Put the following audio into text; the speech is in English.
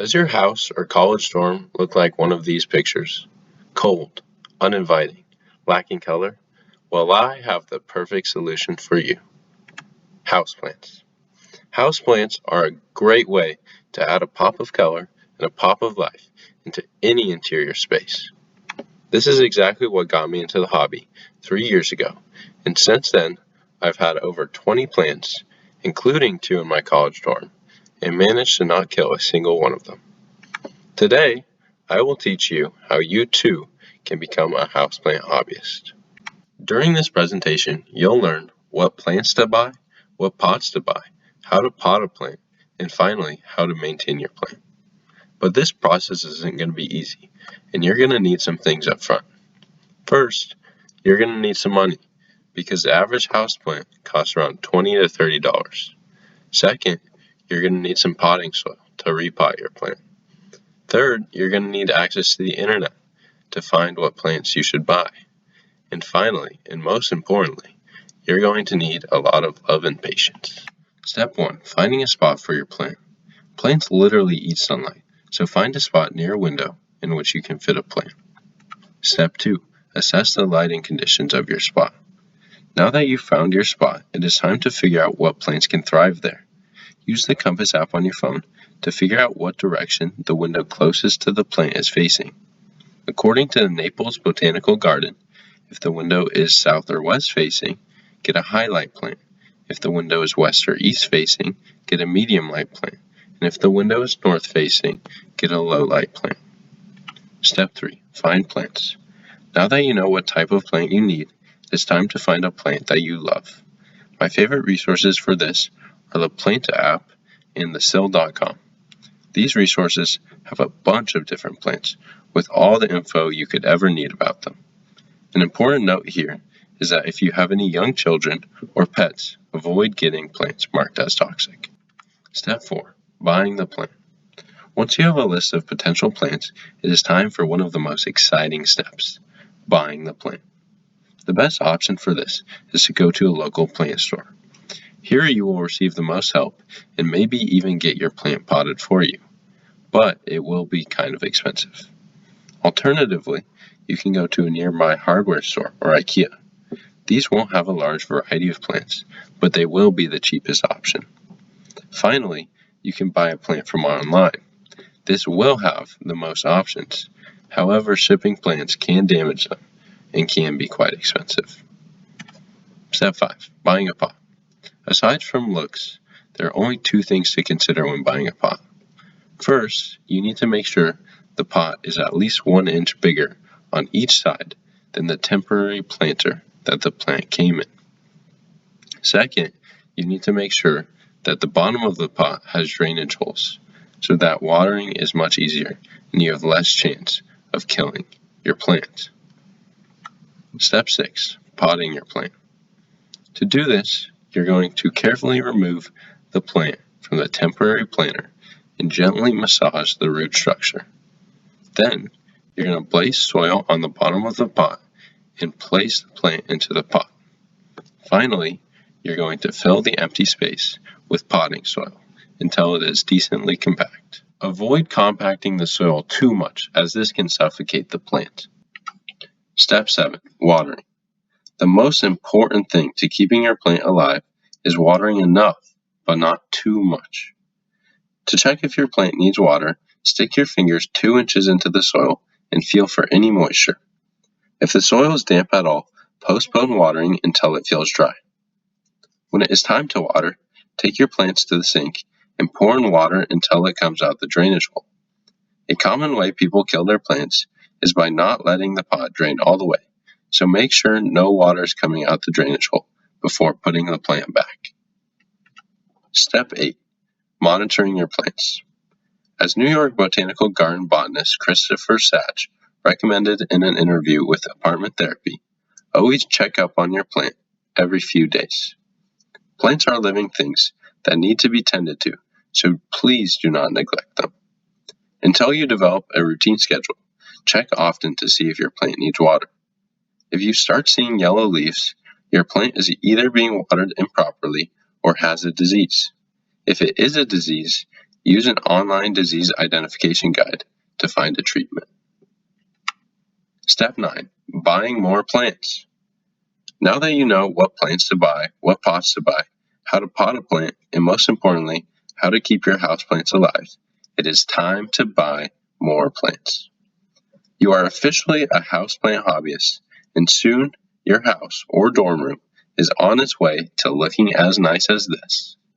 Does your house or college dorm look like one of these pictures? Cold, uninviting, lacking color? Well, I have the perfect solution for you. Houseplants. Houseplants are a great way to add a pop of color and a pop of life into any interior space. This is exactly what got me into the hobby 3 years ago, and since then, I've had over 20 plants, including 2 in my college dorm, and managed to not kill a single one of them. Today, I will teach you how you too can become a houseplant hobbyist. During this presentation, you'll learn what plants to buy, what pots to buy, how to pot a plant, and finally, how to maintain your plant. But this process isn't going to be easy, and you're going to need some things up front. First, you're going to need some money, because the average houseplant costs around $20 to $30. Second, you're going to need some potting soil to repot your plant. Third, you're going to need access to the internet to find what plants you should buy. And finally, and most importantly, you're going to need a lot of love and patience. Step 1. Finding a spot for your plant. Plants literally eat sunlight, so find a spot near a window in which you can fit a plant. Step 2. Assess the lighting conditions of your spot. Now that you've found your spot, it is time to figure out what plants can thrive there. Use the compass app on your phone to figure out what direction the window closest to the plant is facing. According to the Naples Botanical Garden, if the window is south or west facing, get a high light plant. If the window is west or east facing, get a medium light plant. And if the window is north facing, get a low light plant. Step 3. Find plants. Now that you know what type of plant you need, it's time to find a plant that you love. My favorite resources for this are the Plant app and the Sill.com. These resources have a bunch of different plants with all the info you could ever need about them. An important note here is that if you have any young children or pets, avoid getting plants marked as toxic. Step 4. Buying the plant. Once you have a list of potential plants, it is time for one of the most exciting steps, buying the plant. The best option for this is to go to a local plant store. Here you will receive the most help and maybe even get your plant potted for you, but it will be kind of expensive. Alternatively, you can go to a nearby hardware store or IKEA. These won't have a large variety of plants, but they will be the cheapest option. Finally, you can buy a plant from online. This will have the most options. However, shipping plants can damage them and can be quite expensive. Step 5. Buying a pot. Aside from looks, there are only 2 things to consider when buying a pot. First, you need to make sure the pot is at least 1 inch bigger on each side than the temporary planter that the plant came in. Second, you need to make sure that the bottom of the pot has drainage holes so that watering is much easier and you have less chance of killing your plant. Step 6. Potting your plant. To do this, you're going to carefully remove the plant from the temporary planter and gently massage the root structure. Then, you're going to place soil on the bottom of the pot and place the plant into the pot. Finally, you're going to fill the empty space with potting soil until it is decently compact. Avoid compacting the soil too much, as this can suffocate the plant. Step 7. Watering. The most important thing to keeping your plant alive is watering enough, but not too much. To check if your plant needs water, stick your fingers 2 inches into the soil and feel for any moisture. If the soil is damp at all, postpone watering until it feels dry. When it is time to water, take your plants to the sink and pour in water until it comes out the drainage hole. A common way people kill their plants is by not letting the pot drain all the way, so make sure no water is coming out the drainage hole before putting the plant back. Step 8. Monitoring your plants. As New York Botanical Garden botanist Christopher Sach recommended in an interview with Apartment Therapy, always check up on your plant every few days. Plants are living things that need to be tended to, so please do not neglect them. Until you develop a routine schedule, check often to see if your plant needs water. If you start seeing yellow leaves, your plant is either being watered improperly or has a disease. If it is a disease, Use an online disease identification guide to find a treatment. Step 9. Buying more plants. Now that you know what plants to buy, what pots to buy, how to pot a plant, and most importantly, how to keep your houseplants alive, it is time to buy more plants. You are officially a houseplant hobbyist, and soon your house or dorm room is on its way to looking as nice as this.